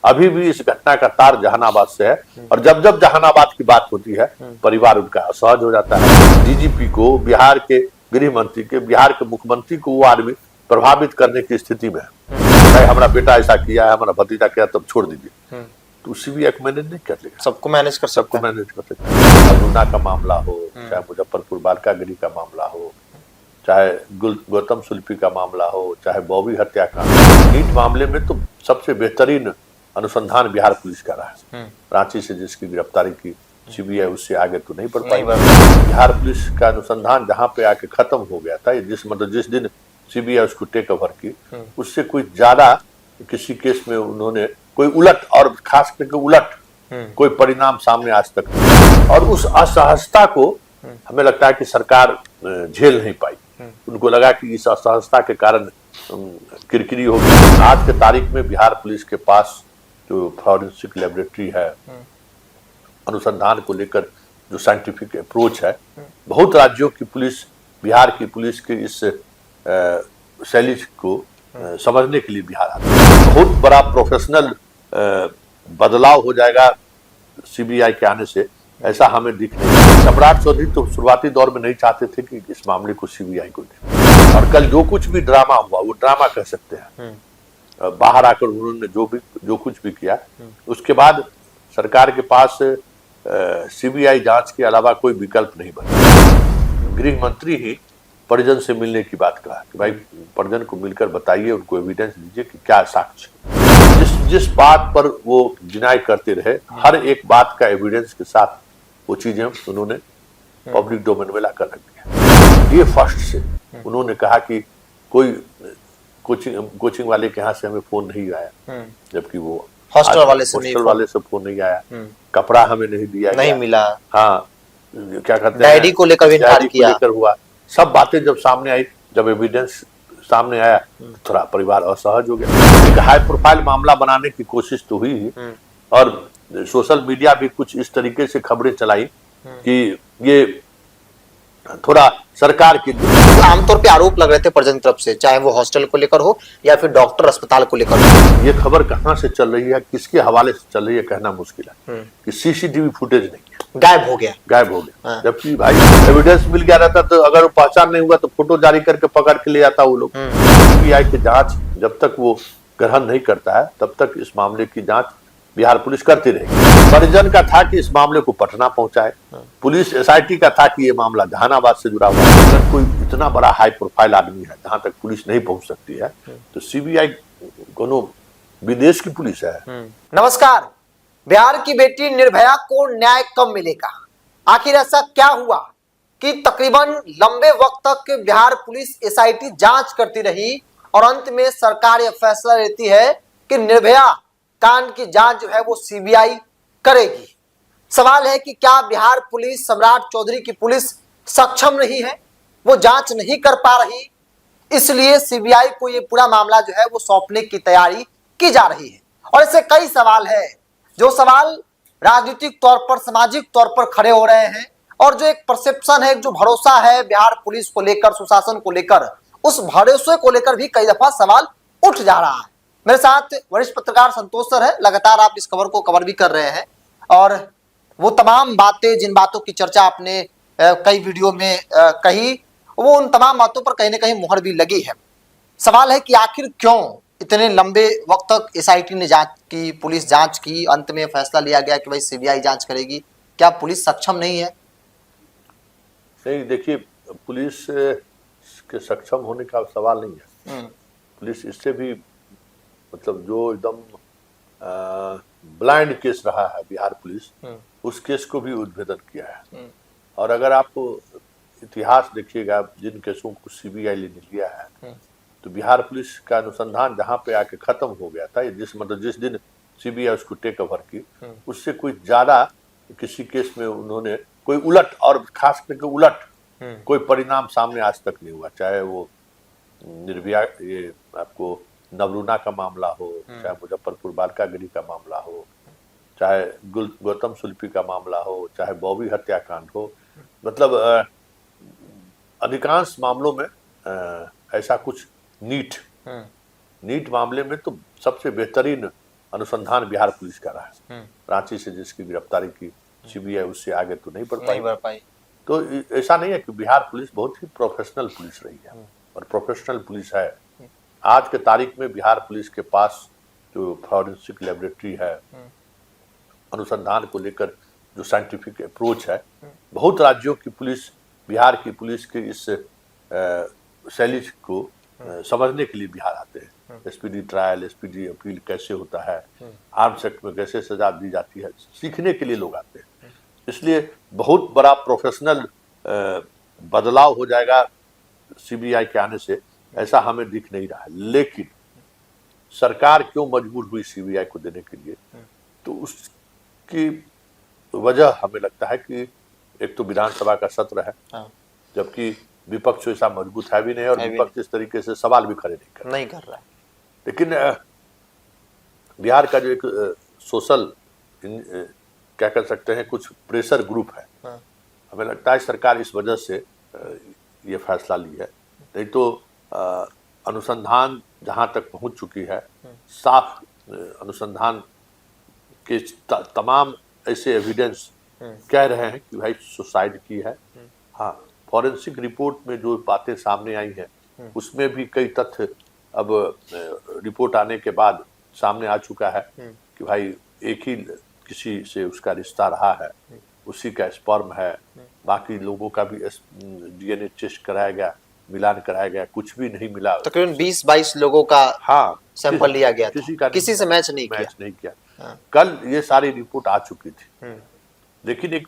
अभी भी इस घटना का तार जहानाबाद से है और जब जब जहानाबाद की बात होती है परिवार उनका असहज हो जाता है। डीजीपी को, बिहार के गृह मंत्री के, बिहार के मुख्यमंत्री को वो आदमी प्रभावित करने की स्थिति में है। हमारा बेटा ऐसा किया है, हमारा भतीजा किया, तब छोड़ दीजिए। तो सीबीआई को मैनेज नहीं कर लेगा, सबको मैनेज कर सबको मैनेज कर सकता है। अरुणा का मामला हो, चाहे मुजफ्फरपुर बालिका गृह का मामला हो, चाहे गौतम सुल्फी का मामला हो, चाहे बॉबी हत्याकांड, नीट मामले में तो सबसे बेहतरीन अनुसंधान बिहार पुलिस का रहा है। रांची से जिसकी गिरफ्तारी की सीबीआई, उससे आगे तो नहीं बढ़ पाई। बिहार पुलिस का अनुसंधान जहां पे आके खत्म हो गया था, जिस दिन सीबीआई उसको टेक ओवर की, उससे कोई ज्यादा किसी केस में उन्होंने कोई उलट, और खास करके उलट कोई परिणाम सामने आज तक नहीं। और उस असहजता को हमें लगता है कि सरकार झेल नहीं पाई। उनको लगा कि इस असहजता के कारण किरकिरी होगी। आज के तारीख में बिहार पुलिस के पास जो फॉरेंसिक लेबोरेटरी है, अनुसंधान को लेकर जो साइंटिफिक अप्रोच है, बहुत राज्यों की पुलिस बिहार की पुलिस के इस शैली को समझने के लिए बिहार आता है। बहुत बड़ा प्रोफेशनल बदलाव हो जाएगा सीबीआई के आने से, ऐसा हमें दिख नहीं। सम्राट चौधरी तो शुरुआती दौर में नहीं चाहते थे कि इस मामले को सीबीआई को दे, और कल जो कुछ भी ड्रामा हुआ वो ड्रामा कह सकते हैं। बाहर आकर उन्होंने जो कुछ भी किया, उसके बाद सरकार के पास सीबीआई जांच के अलावा कोई विकल्प नहीं बना। गृह मंत्री ही परिजन से मिलने की बात कहा कि भाई परिजन को मिलकर बताइए, उनको एविडेंस दीजिए कि क्या साक्ष्य। जिस बात पर वो डिनाई करते रहे, हर एक बात का एविडेंस के साथ वो चीजें उन्होंने पब्लिक डोमेन में लाकर रख दिया। ये फर्स्ट से उन्होंने कहा कि कोई कोचिंग वाले के यहाँ से हमें फोन नहीं आया, जबकि वो हॉस्टल वाले से फोन नहीं आया। कपड़ा हमें नहीं दिया, नहीं मिला। हाँ, क्या कहते हैं, डायरी को लेकर इनकार किया, हुआ। सब बातें जब सामने आई, जब एविडेंस सामने आया, थोड़ा परिवार असहज हो गया। एक हाई प्रोफाइल मामला बनाने की कोशिश तो हुई, और सोशल मीडिया भी कुछ इस तरीके से खबरें चलाई कि ये थोड़ा सरकार के आमतौर पे आरोप लग रहे थे परिजन तरफ से, चाहे वो हॉस्टल को लेकर हो या फिर डॉक्टर अस्पताल को लेकर हो। ये खबर कहाँ से चल रही है, किसके हवाले से चल रही है, कहना मुश्किल है। कि सीसीटीवी फुटेज नहीं है, गायब हो गया। जबकि भाई एविडेंस मिल गया रहता तो अगर वो पहचान नहीं हुआ तो फोटो जारी करके पकड़ के ले जाता वो लोग। सीबीआई की जांच जब तक वो ग्रहण नहीं करता है, तब तक इस मामले की जांच बिहार पुलिस करती रहेगी। परिजन का था कि इस मामले को पटना पहुंचाए, पुलिस एसआईटी का था कि ये मामला जहानाबाद से जुड़ा हुआ है। अगर कोई इतना बड़ा हाई प्रोफाइल आदमी है जहां तक पुलिस नहीं पहुंच सकती है, तो सीबीआई कोनो विदेश की पुलिस है। नमस्कार। बिहार की बेटी निर्भया को न्याय कब मिलेगा? आखिर ऐसा क्या हुआ कि तकरीबन लंबे वक्त तक बिहार पुलिस एसआईटी जांच करती रही और अंत में सरकार यह फैसला लेती है कि निर्भया कांड की जांच जो है वो सीबीआई करेगी। सवाल है कि क्या बिहार पुलिस, सम्राट चौधरी की पुलिस सक्षम नहीं है, वो जांच नहीं कर पा रही, इसलिए सीबीआई को ये पूरा मामला जो है वो सौंपने की तैयारी की जा रही है। और ऐसे कई सवाल है, जो सवाल राजनीतिक तौर पर, सामाजिक तौर पर खड़े हो रहे हैं, और जो एक परसेप्शन है, जो भरोसा है बिहार पुलिस को लेकर, सुशासन को लेकर, उस भरोसे को लेकर भी कई दफा सवाल उठ जा रहा है। मेरे साथ वरिष्ठ पत्रकार संतोष सर है। लगातार आप इस खबर को कवर भी कर रहे हैं, और वो तमाम बातें, जिन बातों की चर्चा आपने कई वीडियो में कही, वो उन तमाम बातों पर कहीं ना कहीं मुहर भी लगी है। सवाल है कि आखिर क्यों इतने लंबे वक्त तक एसआईटी ने जांच की, पुलिस जांच की, अंत में फैसला लिया गया कि भाई सीबीआई जांच करेगी। क्या पुलिस सक्षम नहीं है? नहीं, देखिए, पुलिस के सक्षम होने का सवाल नहीं है। पुलिस इससे भी मतलब जो एकदम ब्लाइंड केस रहा है बिहार पुलिस, उस केस को भी उद्भेदन किया है। और अगर आप इतिहास देखिएगा, जिन केसों को सीबीआई ने लिया है, तो बिहार पुलिस का अनुसंधान जहां पे आके खत्म हो गया था, जिस दिन सीबीआई उसको टेक ओवर की, उससे कोई ज्यादा किसी केस में उन्होंने कोई उलट, और खास करके उलट कोई परिणाम सामने आज तक नहीं हुआ। चाहे वो निर्भया, ये आपको नवरूना का मामला हो, चाहे मुजफ्फरपुर बालिका गृह का मामला हो, चाहे गौतम सुल्फी का मामला हो, चाहे बॉबी हत्याकांड हो, मतलब अधिकांश मामलों में ऐसा कुछ नीट मामले में तो सबसे बेहतरीन अनुसंधान बिहार पुलिस का रहा है। रांची से जिसकी गिरफ्तारी की सीबीआई, उससे आगे तो नहीं बढ़ पाई। तो ऐसा नहीं है कि बिहार पुलिस बहुत ही प्रोफेशनल पुलिस रही है और प्रोफेशनल पुलिस है। आज के तारीख में बिहार पुलिस के पास जो फॉरेंसिक लेबोरेटरी है, अनुसंधान को लेकर जो साइंटिफिक अप्रोच है, बहुत राज्यों की पुलिस बिहार की पुलिस के इस शैली को समझने के लिए बिहार आते हैं। एसपीडी ट्रायल, एसपीडी अपील कैसे होता है, आर्म्स एक्ट में कैसे सजा दी जाती है, सीखने के लिए लोग आते हैं। इसलिए बहुत बड़ा प्रोफेशनल बदलाव हो जाएगा सीबीआई के आने से, ऐसा हमें दिख नहीं रहा है। लेकिन सरकार क्यों मजबूर हुई सीबीआई को देने के लिए, तो उसकी वजह हमें लगता है कि एक तो विधानसभा का सत्र है, जबकि विपक्ष ऐसा मजबूत है भी नहीं और विपक्ष इस तरीके से सवाल भी खड़े नहीं कर रहा है। लेकिन बिहार का जो एक सोशल क्या कर सकते हैं, कुछ प्रेशर ग्रुप है, हमें लगता है सरकार इस वजह से ये फैसला ली है। नहीं तो अनुसंधान जहां तक पहुंच चुकी है, साफ अनुसंधान के तमाम ऐसे एविडेंस कह रहे हैं कि भाई सुसाइड की है। हाँ, फॉरेंसिक रिपोर्ट में जो बातें सामने आई हैं उसमें भी कई तथ्य अब रिपोर्ट आने के बाद सामने आ चुका है कि भाई एक ही किसी से उसका रिश्ता रहा है, उसी का स्पर्म है, बाकी लोगों का भी डीएनए टेस्ट कराया गया, मिलान कराया गया, कुछ भी नहीं मिला। तकरीबन 20-22 लोगों का सैंपल लिया गया, किसी से मैच नहीं किया। कल ये सारी रिपोर्ट आ चुकी थी, लेकिन एक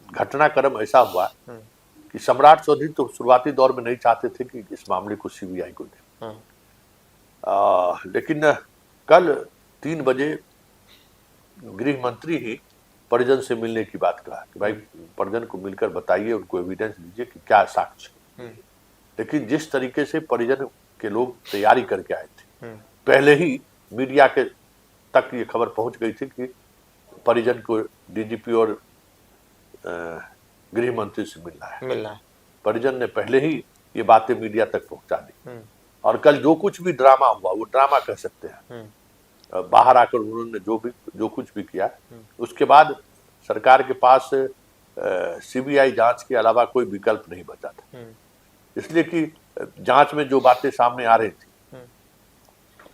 घटनाक्रम ऐसा हुआ कि सम्राट चौधरी तो शुरुआती दौर में नहीं चाहते थे कि इस मामले को सीबीआई को दे, लेकिन कल 3 बजे गृह मंत्री ही परिजन से मिलने की बात कहा कि भाई परिजन को मिलकर बताइए, उनको एविडेंस दीजिए कि क्या साक्ष्य। लेकिन जिस तरीके से परिजन के लोग तैयारी करके आए थे, पहले ही मीडिया के तक ये खबर पहुंच गई थी कि परिजन को डीजीपी और गृह मंत्री से मिलना है। परिजन ने पहले ही ये बातें मीडिया तक पहुंचा दी और कल जो कुछ भी ड्रामा हुआ, वो ड्रामा कह सकते हैं, बाहर आकर उन्होंने जो कुछ भी किया, उसके बाद सरकार के पास सीबीआई जांच के अलावा कोई विकल्प नहीं बचा था। इसलिए कि जांच में जो बातें सामने आ रही थी,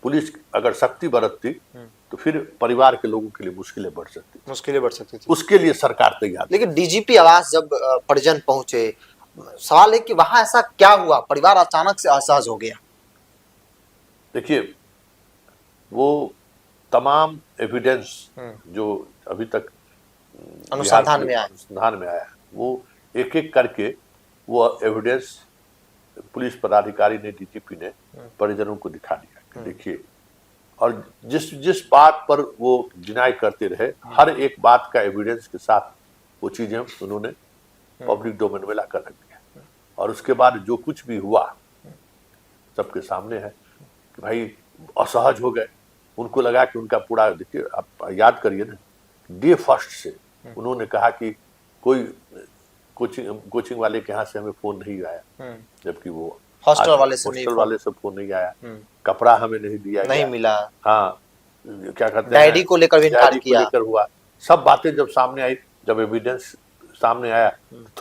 पुलिस अगर सख्ती बरतती तो फिर परिवार के लोगों के लिए मुश्किलें बढ़ सकती थी। उसके लिए सरकार तैयार। लेकिन डीजीपी आवास जब परिजन पहुंचे, सवाल है कि वहां ऐसा क्या हुआ, परिवार अचानक से असहज हो गया? देखिए, वो तमाम एविडेंस जो अभी तक अनुसंधान में आया, वो एक एक करके वो एविडेंस पुलिस पदाधिकारी ने, डीजीपी ने परिजनों को दिखा दिया कि देखिए, और जिस बात पर वो डिनाई करते रहे, हर एक बात का एविडेंस के साथ वो चीजें उन्होंने पब्लिक डोमेन में लाकर रख दिया। और उसके बाद जो कुछ भी हुआ सबके सामने है कि भाई असहज हो गए। उनको लगा कि उनका पूरा, देखिए आप याद करिए ना, डे फर्स्ट से उन्होंने कहा कि कोई कोचिंग वाले के यहाँ से हमें फोन नहीं आया, जबकि वो हॉस्टल वाले से फोन नहीं आया, कपड़ा हमें नहीं दिया, नहीं मिला, हाँ क्या कहते हैं, डायरी को लेकर भी इनकार किया, हुआ। सब बातें जब सामने आई, जब एविडेंस सामने आया,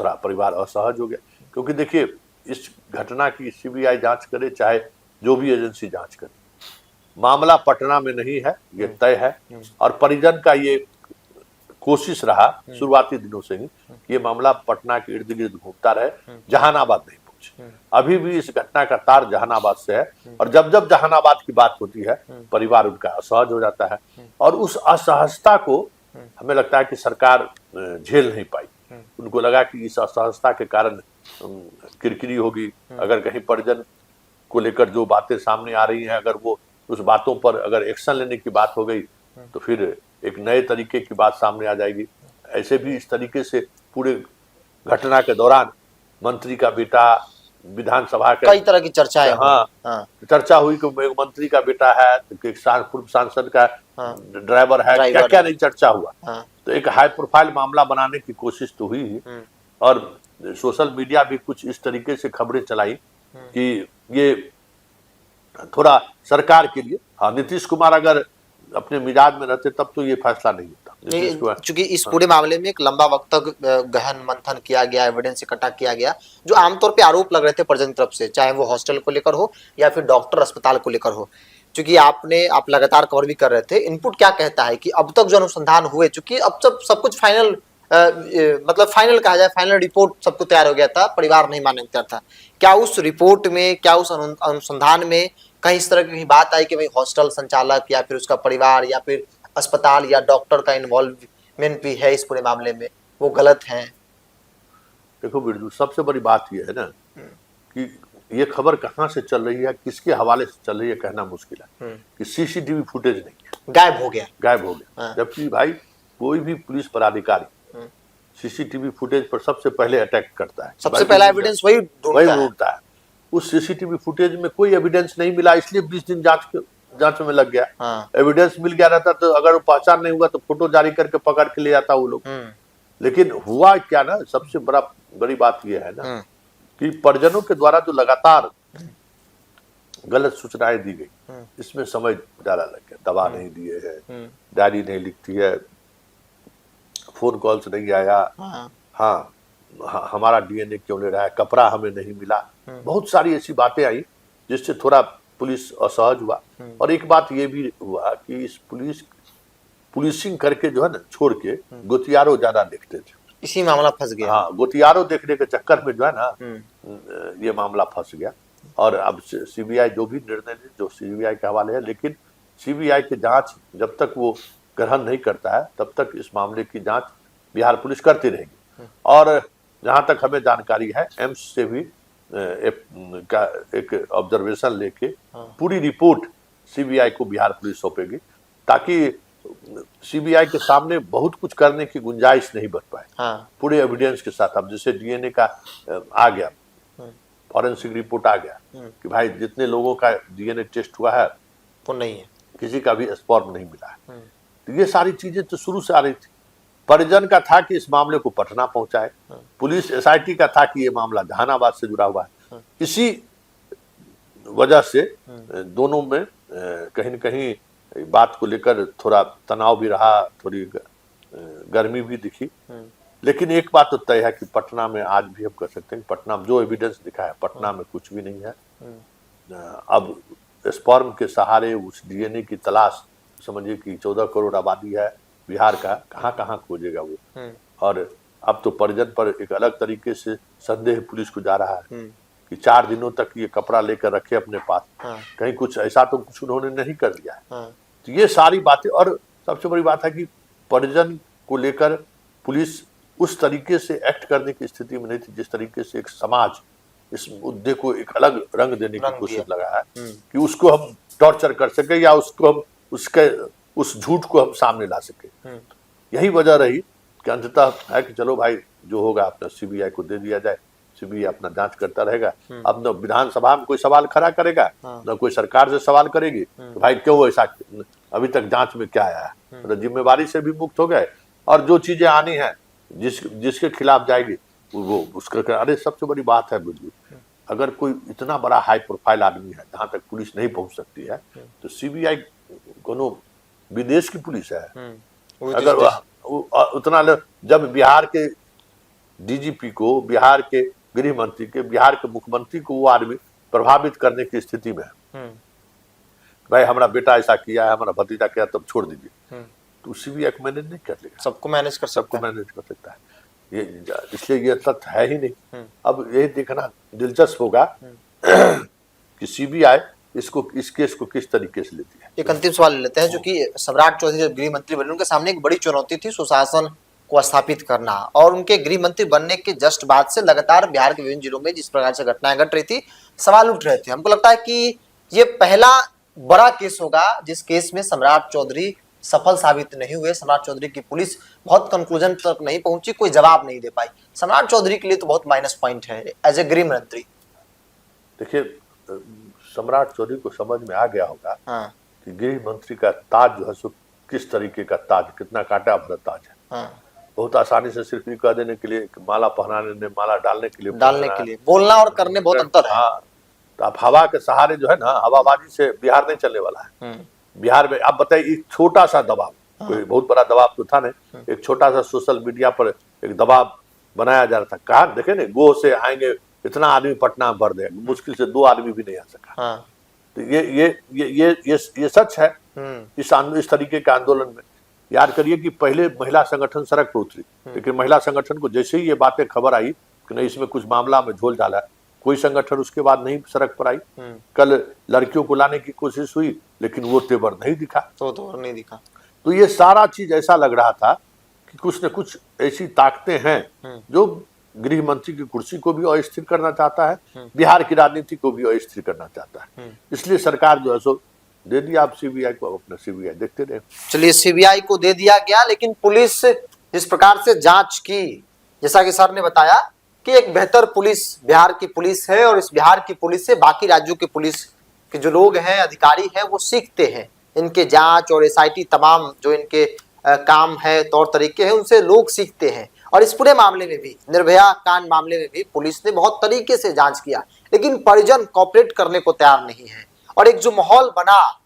थोड़ा परिवार असहज हो गया। क्योंकि देखिए, इस घटना की सीबीआई जांच करे, चाहे जो भी एजेंसी जांच करे, मामला पटना में नहीं है, ये तय है। और परिजन का ये कोशिश रहा शुरुआती दिनों से ही, ये मामला पटना के इर्द गिर्द घूमता रहे, जहानाबाद नहीं पहुंचे। अभी भी इस घटना का तार जहानाबाद से है, और जब जब जहानाबाद की बात होती है, परिवार उनका असहज हो जाता है। और उस असहजता को हमें लगता है कि सरकार झेल नहीं पाई। उनको लगा कि इस असहजता के कारण किरकिरी होगी, अगर कहीं परिजन को लेकर जो बातें सामने आ रही हैं, अगर वो उस बातों पर अगर एक्शन लेने की बात हो गई, तो फिर एक नए तरीके की बात सामने आ जाएगी। ऐसे भी इस तरीके से पूरे घटना के दौरान मंत्री का बेटा, विधानसभा के कई तरह की चर्चाएं, चर्चा हुई कि एक मंत्री का बेटा है, एक पूर्व सांसद का ड्राइवर है, क्या क्या नहीं चर्चा हुआ। तो एक हाई प्रोफाइल मामला बनाने की कोशिश तो हुई, और सोशल मीडिया भी कुछ इस तरीके से खबरें चलाई कि ये थोड़ा सरकार के लिए, हाँ, नीतीश कुमार अगर अपने मिजाज में रहते तब तो ये फैसला नहीं होता। जैसे इसके बाद चूंकि इस पूरे मामले में एक लंबा वक्त तक गहन मंथन किया गया, एविडेंस इकट्ठा किया गया, जो आमतौर पे आरोप लग रहे थे परिजन की तरफ से, चाहे वो हॉस्टल को लेकर हो या फिर डॉक्टर अस्पताल को लेकर हो। चूंकि आप लगातार कवर भी कर रहे थे, इनपुट क्या कहता है कि अब तक जो अनुसंधान हुए, चूंकि अब सब कुछ फाइनल मतलब फाइनल कहा जाए, फाइनल रिपोर्ट सबको तैयार हो गया था, परिवार नहीं मानने को तैयार था, क्या उस रिपोर्ट में, क्या उस अनुसंधान में कहीं इस तरह की बात आई कि भाई हॉस्टल संचालक या फिर उसका परिवार या फिर अस्पताल या डॉक्टर का इन्वॉल्वमेंट भी है इस पूरे मामले में, वो गलत है? देखो बिरजू, सबसे बड़ी बात यह है ना कि ये खबर कहाँ से चल रही है, किसके हवाले से चल रही है, कहना मुश्किल है कि सीसीटीवी फुटेज नहीं है, गायब हो गया। हाँ। जबकि भाई कोई भी पुलिस पदाधिकारी सीसीटीवी फुटेज पर सबसे पहले अटैक करता है, सबसे पहला एविडेंस वही ढूंढता है। उस सीसीटीवी फुटेज में कोई एविडेंस नहीं मिला, इसलिए 20 दिन जांच में लग गया। हाँ। एविडेंस मिल गया रहता तो अगर वो पहचान नहीं हुआ तो फोटो जारी करके पकड़ के ले जाता वो लोग। लेकिन हुआ क्या ना, सबसे बड़ी बात यह है ना कि परिजनों के द्वारा जो लगातार गलत सूचनाएं दी गई, इसमें समय ज्यादा लग गया। दवा नहीं दिए है, डायरी नहीं लिखती है, फोन कॉल्स नहीं आया, हाँ हमारा डीएनए क्यों ले रहा है, कपड़ा हमें नहीं मिला, बहुत सारी ऐसी बातें आई जिससे थोड़ा पुलिस असहज हुआ। और एक बात ये भी हुआ कि इस पुलिसिंग करके जो है ना छोड़ के गोतियारो ज्यादा देखते थे, इसी मामला फंस गया। हाँ, गोतियारो देखने के चक्कर में जो है ना ये मामला फंस गया। और अब सीबीआई जो भी निर्णय ले, जो सीबीआई के हवाले है, लेकिन सीबीआई की जांच जब तक वो ग्रहण नहीं करता है तब तक इस मामले की जांच बिहार पुलिस करती रहेगी। और जहां तक हमें जानकारी है, एम्स से भी एक ऑब्जर्वेशन लेके पूरी रिपोर्ट सीबीआई को बिहार पुलिस सौंपेगी, ताकि सीबीआई के सामने बहुत कुछ करने की गुंजाइश नहीं बच पाए। पूरे एविडेंस के साथ, अब जैसे डीएनए का आ गया, फॉरेंसिक रिपोर्ट आ गया कि भाई जितने लोगों का डीएनए टेस्ट हुआ है वो नहीं है, किसी का भी स्पर्म नहीं मिला है। तो ये सारी चीजें तो शुरू से आ रही थी। परिजन का था कि इस मामले को पटना पहुंचाए, पुलिस एसआईटी का था कि ये मामला जहानाबाद से जुड़ा हुआ है। इसी वजह से दोनों में कहीं न कहीं बात को लेकर थोड़ा तनाव भी रहा, थोड़ी गर्मी भी दिखी। लेकिन एक बात तो तय है कि पटना में आज भी हम कह सकते हैं, पटना में जो एविडेंस दिखा है, पटना में कुछ भी नहीं है। अब स्पर्म के सहारे उस डीएनए की तलाश, समझिए कि 14 करोड़ आबादी है बिहार का, कहाँ कहाँ खोजेगा वो। और अब तो परिजन पर एक अलग तरीके से संदेह पुलिस को जा रहा है कि 4 दिनों तक ये कपड़ा लेकर रखे अपने पास, कहीं कुछ ऐसा तो कुछ उन्होंने नहीं कर दिया है। तो ये सारी बातें, और सबसे बड़ी बात है कि परिजन को लेकर पुलिस उस तरीके से एक्ट करने की स्थिति में नहीं थी जिस तरीके से एक समाज इस मुद्दे को एक अलग रंग देने की कोशिश लगा है कि उसको हम टॉर्चर कर सके या उसको हम उस झूठ को हम सामने ला सके। यही वजह रही कि अंततः है कि चलो भाई जो होगा अपना सीबीआई को दे दिया जाए, सीबीआई अपना जांच करता रहेगा। अब न विधानसभा में कोई सवाल खड़ा करेगा, न कोई सरकार से सवाल करेगी, तो भाई क्यों ऐसा, अभी तक जांच में क्या आया है, मतलब जिम्मेवारी से भी मुक्त हो गए। और जो चीजें आनी है जिसके खिलाफ जाएगी वो उसका। अरे सबसे बड़ी बात है बुद्धू, अगर कोई इतना बड़ा हाई प्रोफाइल आदमी है जहां तक पुलिस नहीं पहुंच सकती है, तो सीबीआई कोनो विदेश की पुलिस है। अगर उतना जब बिहार के डीजीपी को, बिहार के गृह मंत्री के, बिहार के मुख्यमंत्री को वो आदमी प्रभावित करने की स्थिति में है, भाई हमारा बेटा ऐसा किया है, हमारा भतीजा किया, तब छोड़ दीजिए, तो सीबीआई को मैनेज नहीं कर लेगा। सबको मैनेज कर सकता है ये, इसलिए ये तथ्य है ही नहीं। अब ये देखना दिलचस्प होगा कि सीबीआई इस केस को किस तरीके से लेती है। एक अंतिम सवाल ले लेते हैं, जो कि सम्राट चौधरी जब गृह मंत्री बने, उनके सामने एक बड़ी चुनौती थी सुशासन को स्थापित करना, और उनके गृह मंत्री बनने के जस्ट बाद से लगातार बिहार के विभिन्न जिलों में जिस प्रकार से घटनाएं घट रही थी, सवाल उठ रहे थे। हमको लगता है कि ये पहला बड़ा केस होगा जिस केस में सम्राट चौधरी सफल साबित नहीं हुए। सम्राट चौधरी की पुलिस बहुत कंक्लूजन तक नहीं पहुंची, कोई जवाब नहीं दे पाई। सम्राट चौधरी के लिए तो बहुत माइनस पॉइंट है एज ए गृह मंत्री। देखिए, सम्राट चौधरी को समझ में आ गया होगा कि गृह मंत्री का ताज जो है सो किस तरीके का ताज, कितना कांटा भरा ताज है। बहुत आसानी से सिर्फ ये कह देने के लिए, माला पहनाने, माला डालने के लिए बोलना और करने बहुत अंतर है। तो आप हवा के सहारे जो है ना, हवाबाजी से बिहार नहीं चलने वाला है। बिहार में आप बताइए, एक छोटा सा दबाव, कोई बहुत बड़ा दबाव तो था नहीं, एक छोटा सा सोशल मीडिया पर एक दबाव बनाया जा रहा था। कहा देखे नहीं, गो से आएंगे इतना आदमी पटना में भर देगा, मुश्किल से 2 आदमी भी नहीं आ सका। हाँ। तो ये सच है। इस तरीके के आंदोलन में याद करिए कि पहले महिला संगठन सड़क पर उतरी, लेकिन महिला संगठन को जैसे ही ये बातें खबर आई कि नहीं इसमें कुछ मामला में झोल डाला, कोई संगठन उसके बाद नहीं सड़क पर आई। कल लड़कियों को लाने की कोशिश हुई, लेकिन वो तेवर नहीं दिखा, तो नहीं दिखा। तो ये सारा चीज ऐसा लग रहा था कि कुछ न कुछ ऐसी ताकतें हैं जो गृह मंत्री की कुर्सी को भी अस्थिर करना चाहता है, बिहार की राजनीति को भी अस्थिर करना चाहता है। इसलिए सरकार जो है सो दे दिया आप सीबीआई को, अपना सीबीआई देखते रहे। चलिए, सीबीआई को दे दिया गया, लेकिन पुलिस जिस प्रकार से जांच की, जैसा कि सर ने बताया कि एक बेहतर पुलिस बिहार की पुलिस है, और इस बिहार की पुलिस से बाकी राज्यों की पुलिस के जो लोग हैं, अधिकारी हैं, वो सीखते हैं। इनके जांच और एसआईटी तमाम जो इनके काम है, तौर तरीके हैं, उनसे लोग सीखते हैं। और इस पूरे मामले में भी, निर्भया कांड मामले में भी पुलिस ने बहुत तरीके से जांच किया, लेकिन परिजन कोऑपरेट करने को तैयार नहीं है। और एक जो माहौल बना,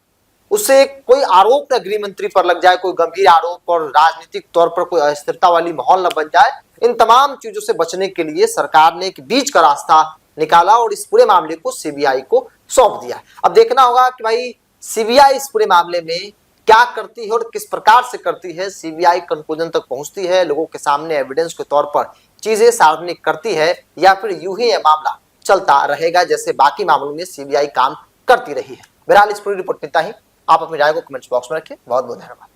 उससे कोई आरोप न गृह मंत्री पर लग जाए, कोई गंभीर आरोप, और राजनीतिक तौर पर कोई अस्थिरता वाली माहौल न बन जाए, इन तमाम चीजों से बचने के लिए सरकार ने एक बीच का रास्ता निकाला और इस पूरे मामले को सीबीआई को सौंप दिया। अब देखना होगा कि भाई सीबीआई इस पूरे मामले में क्या करती है और किस प्रकार से करती है। सीबीआई कंक्लूजन तक पहुंचती है, लोगों के सामने एविडेंस के तौर पर चीजें सार्वजनिक करती है, या फिर यूं ही यह मामला चलता रहेगा जैसे बाकी मामलों में सीबीआई काम करती रही है। बहरहाल इस पूरी रिपोर्ट में इतना ही। आप अपनी राय को कमेंट्स बॉक्स में रखें। बहुत बहुत धन्यवाद।